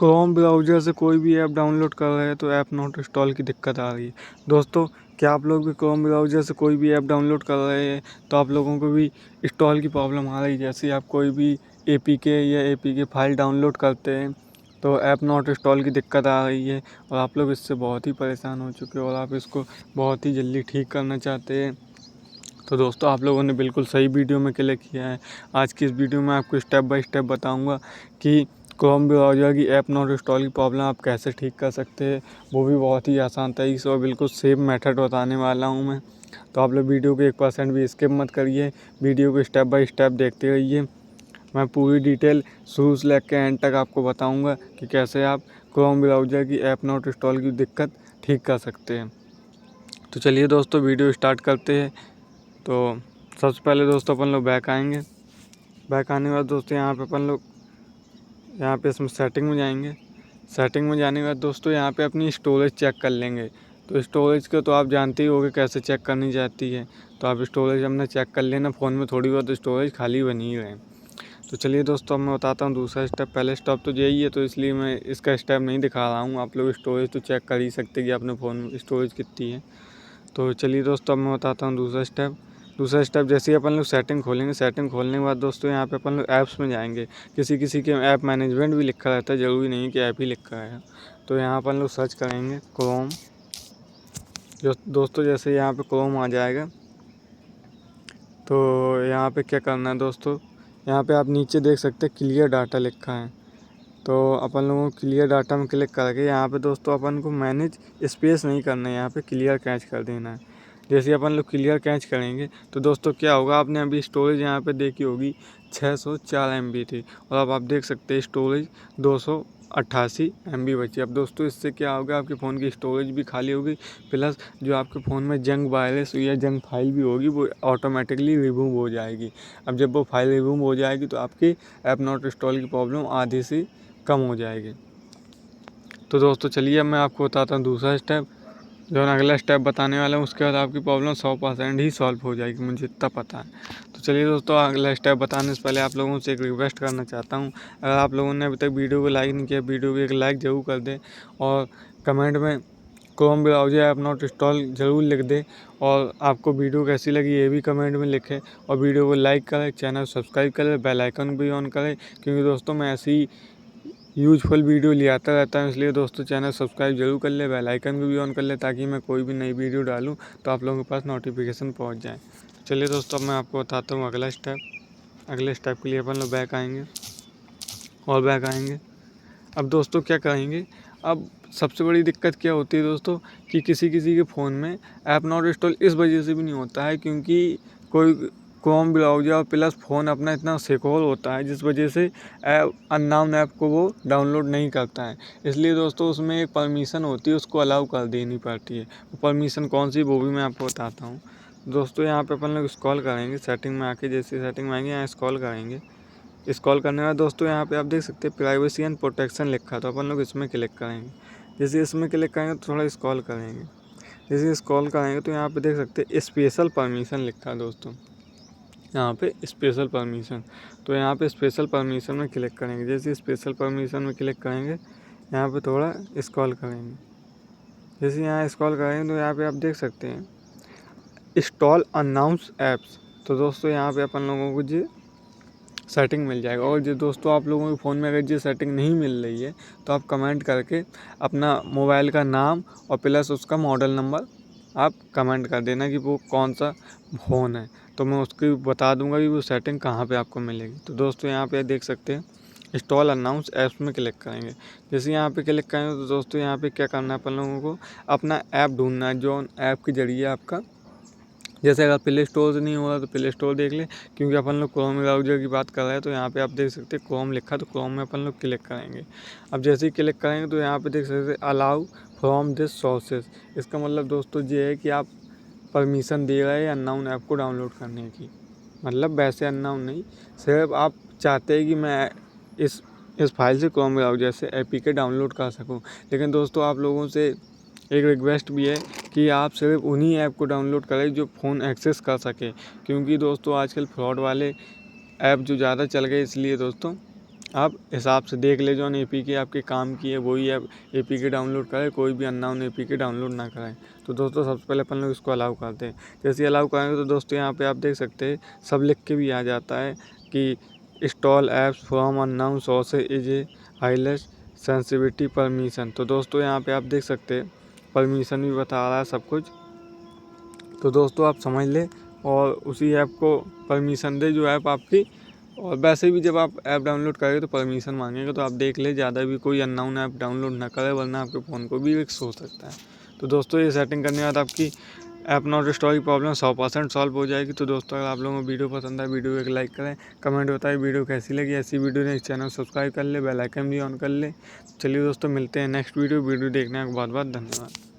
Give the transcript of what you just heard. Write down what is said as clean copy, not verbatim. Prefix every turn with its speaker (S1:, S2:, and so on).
S1: Chrome browser से कोई भी ऐप डाउनलोड कर रहे हैं तो ऐप नॉट इंस्टॉल की दिक्कत आ रही है। दोस्तों, क्या आप लोग भी क्रोम ब्राउज़र से कोई भी ऐप डाउनलोड कर रहे हैं तो आप लोगों को भी इंस्टॉल की प्रॉब्लम आ रही है? जैसे आप कोई भी एपीके फाइल डाउनलोड करते हैं तो ऐप नॉट इंस्टॉल की दिक्कत आ रही है और आप लोग इससे बहुत ही परेशान हो चुके हो और आप इसको बहुत ही जल्दी ठीक करना चाहते हैं। तो दोस्तों, आप लोगों ने बिल्कुल सही वीडियो में क्लिक किया है। आज की इस वीडियो में आपको स्टेप बाय स्टेप बताऊंगा कि क्रोम ब्राउज़र की ऐप नॉट इंस्टॉल की प्रॉब्लम आप कैसे ठीक कर सकते हैं, वो भी बहुत ही आसान तरीके से और बिल्कुल सेफ मेथड बताने वाला हूं मैं। तो आप लोग वीडियो को 1% भी स्किप मत करिए, वीडियो को स्टेप बाय स्टेप देखते रहिए। मैं पूरी डिटेल शुरू से लेकर एंड तक आपको बताऊँगा कि कैसे आप क्रोम ब्राउज़र की ऐप नॉट इंस्टॉल की दिक्कत ठीक कर सकते हैं। तो चलिए दोस्तों, वीडियो स्टार्ट करते हैं। तो सबसे पहले दोस्तों अपन लोग बैक आएंगे। बैक आने के बाद दोस्तों यहाँ पे अपन लोग इसमें सेटिंग में जाएंगे। सेटिंग में जाने के बाद दोस्तों यहाँ पे अपनी स्टोरेज चेक कर लेंगे। तो स्टोरेज को तो आप जानते ही होंगे कैसे चेक करनी जाती है। तो आप स्टोरेज हमने चेक कर लेना, फ़ोन में थोड़ी बहुत स्टोरेज खाली बनी ही रहे। तो चलिए दोस्तों, अब मैं बताता हूँ दूसरा स्टेप। पहले स्टेप तो यही है, तो इसलिए मैं इसका स्टेप नहीं दिखा रहा हूँ। आप लोग स्टोरेज तो चेक कर ही सकते कि अपने फ़ोन में स्टोरेज कितनी है। तो चलिए दोस्तों, अब मैं बताता हूँ दूसरा स्टेप जैसे ही अपन लोग सेटिंग खोलेंगे। सेटिंग खोलने के बाद दोस्तों यहाँ पे अपन लोग ऐप्स में जाएंगे। किसी के ऐप मैनेजमेंट भी लिखा रहता है, ज़रूरी नहीं कि ऐप ही लिखा है। तो यहाँ अपन लोग सर्च करेंगे क्रोम। जो दोस्तों जैसे यहाँ पे क्रोम आ जाएगा तो यहाँ पे क्या करना है दोस्तों, यहाँ पे आप नीचे देख सकते हैं क्लियर डाटा लिखा है। तो अपन लोगों को क्लियर डाटा में क्लिक करके यहाँ पे दोस्तों अपन को मैनेज स्पेस नहीं करना है, यहाँ पे क्लियर कैच कर देना है। जैसे अपन लोग क्लियर कैच करेंगे तो दोस्तों क्या होगा, आपने अभी स्टोरेज यहाँ पे देखी होगी 604 MB थी और अब आप देख सकते हैं स्टोरेज 288 MB बची। अब दोस्तों इससे क्या होगा, आपके फ़ोन की स्टोरेज भी खाली होगी, प्लस जो आपके फ़ोन में जंक वायरस या जंक फाइल भी होगी वो ऑटोमेटिकली रिमूव हो जाएगी। अब जब वो फाइल रिमूव हो जाएगी तो आपकी ऐप नॉट इंस्टॉल की प्रॉब्लम आधी से कम हो जाएगी। तो दोस्तों चलिए, अब मैं आपको बताता हूँ दूसरा स्टेप। जो मैं अगला स्टेप बताने वाला हूँ उसके बाद आपकी प्रॉब्लम 100% ही सॉल्व हो जाएगी, मुझे इतना पता है। तो चलिए दोस्तों, अगला स्टेप बताने से पहले आप लोगों से एक रिक्वेस्ट करना चाहता हूँ। अगर आप लोगों ने अभी तक वीडियो को लाइक नहीं किया, वीडियो को एक लाइक ज़रूर कर दें और कमेंट में Chrome browser app not install ज़रूर लिख दें। और आपको वीडियो कैसी लगी ये भी कमेंट में लिखें और वीडियो को लाइक करें, चैनल सब्सक्राइब करें, बेल आइकन भी ऑन करें, क्योंकि दोस्तों मैं ऐसी यूजफुल वीडियो ले आता रहता हूँ। इसलिए दोस्तों चैनल सब्सक्राइब जरूर कर ले, बेल आइकन भी ऑन कर ले, ताकि मैं कोई भी नई वीडियो डालूँ तो आप लोगों के पास नोटिफिकेशन पहुँच जाए। चलिए दोस्तों, अब मैं आपको बताता हूँ अगला स्टेप। अगले स्टेप के लिए अपन लोग बैक आएंगे और बैक आएंगे। अब दोस्तों क्या करेंगे, अब सबसे बड़ी दिक्कत क्या होती है दोस्तों कि किसी के फ़ोन में ऐप नॉट इंस्टॉल इस वजह से भी नहीं होता है क्योंकि कोई क्रोम ब्राउज़र और प्लस फ़ोन अपना इतना सिक्योर होता है, जिस वजह से अननोन ऐप को वो डाउनलोड नहीं करता है। इसलिए दोस्तों उसमें एक परमिशन होती है, उसको अलाउ कर देनी पड़ती है। वो परमिशन कौन सी, वो भी मैं आपको बताता हूँ। दोस्तों यहाँ पे अपन लोग स्क्रॉल करेंगे, सेटिंग में आके जैसे सेटिंग में आएंगे यहाँ स्क्रॉल करेंगे। स्क्रॉल करने के बाद दोस्तों यहाँ पे आप देख सकते हैं प्राइवेसी एंड प्रोटेक्शन लिखा, तो अपन लोग इसमें क्लिक करेंगे। जैसे इसमें क्लिक करेंगे तो थोड़ा स्क्रॉल करेंगे। जैसे स्क्रॉल करेंगे तो यहाँ पे देख सकते हैं स्पेशल परमिशन लिखा है दोस्तों, यहाँ पे स्पेशल परमिशन। तो यहाँ पे स्पेशल परमिशन में क्लिक करेंगे। जैसे स्पेशल परमिशन में क्लिक करेंगे, यहाँ पे थोड़ा स्क्रॉल करेंगे। जैसे यहाँ स्क्रॉल करेंगे तो यहाँ पे आप देख सकते हैं इंस्टॉल अनाउंस ऐप्स। तो दोस्तों यहाँ पे अपन लोगों को जो सेटिंग मिल जाएगा। और जो दोस्तों आप लोगों के फ़ोन में अगर ये सेटिंग नहीं मिल रही है तो आप कमेंट करके अपना मोबाइल का नाम और प्लस उसका मॉडल नंबर आप कमेंट कर देना कि वो कौन सा फ़ोन है, तो मैं उसकी बता दूंगा कि वो सेटिंग कहाँ पे आपको मिलेगी। तो दोस्तों यहाँ पे देख सकते हैं इंस्टॉल अनाउंस ऐप्स में क्लिक करेंगे। जैसे यहाँ पे क्लिक करेंगे तो दोस्तों यहाँ पे क्या करना है, अपन लोगों को अपना ऐप ढूंढना है जो ऐप के जरिए आपका, जैसे अगर प्ले स्टोर से नहीं हो रहा तो प्ले स्टोर देख ले, क्योंकि अपन लोग क्रोम ब्राउज़र की बात कर रहे हैं। तो यहाँ पे आप देख सकते हैं क्रोम लिखा, तो क्रोम में अपन लोग क्लिक करेंगे। अब जैसे ही क्लिक करेंगे तो यहाँ पे देख सकते हैं अलाउ फ्रॉम दिस सोर्सेज। इसका मतलब दोस्तों ये है कि आप परमिशन दे रहे हैं अननोन ऐप को डाउनलोड करने की, मतलब वैसे अननोन नहीं, सिर्फ आप चाहते हैं कि मैं इस फाइल से क्रोम ब्राउज़र से एपीके डाउनलोड कर सकूँ। लेकिन दोस्तों आप लोगों से एक रिक्वेस्ट भी है कि आप सिर्फ उन्हीं ऐप को डाउनलोड करें जो फ़ोन एक्सेस कर सके, क्योंकि दोस्तों आजकल फ्रॉड वाले ऐप जो ज़्यादा चल गए, इसलिए दोस्तों आप हिसाब से देख ले जो APK आपके काम की है वही ऐप APK डाउनलोड करें, कोई भी अननोन APK डाउनलोड ना कराएं। तो दोस्तों सबसे पहले अपन लोग इसको अलाउ करते हैं। जैसे अलाउ करेंगे तो दोस्तों यहाँ पे आप देख सकते हैं सब लिख के भी आ जाता है कि install apps from unknown sources is a हाईलेस सेंसिटिविटी परमिशन। तो दोस्तों यहाँ पे आप देख सकते हैं परमिशन भी बता रहा है सब कुछ। तो दोस्तों आप समझ लें और उसी ऐप को परमिशन दे जो ऐप आपकी। और वैसे भी जब आप ऐप डाउनलोड करेंगे तो परमिशन मांगेगा, तो आप देख ले ज़्यादा भी कोई अननोन ऐप डाउनलोड ना करें, वरना आपके फ़ोन को भी रिस्क हो सकता है। तो दोस्तों ये सेटिंग करने के बाद आपकी ऐप नॉट इंस्टॉल की प्रॉब्लम 100% सॉल्व हो जाएगी। तो दोस्तों अगर आप लोगों को वीडियो पसंद आए वीडियो को एक लाइक करें, कमेंट बताएं वीडियो कैसी लगी। ऐसी वीडियो ने इस चैनल सब्सक्राइब कर ले, बेल आइकन भी ऑन कर ले। चलिए दोस्तों मिलते हैं नेक्स्ट वीडियो देखने का बहुत बहुत धन्यवाद।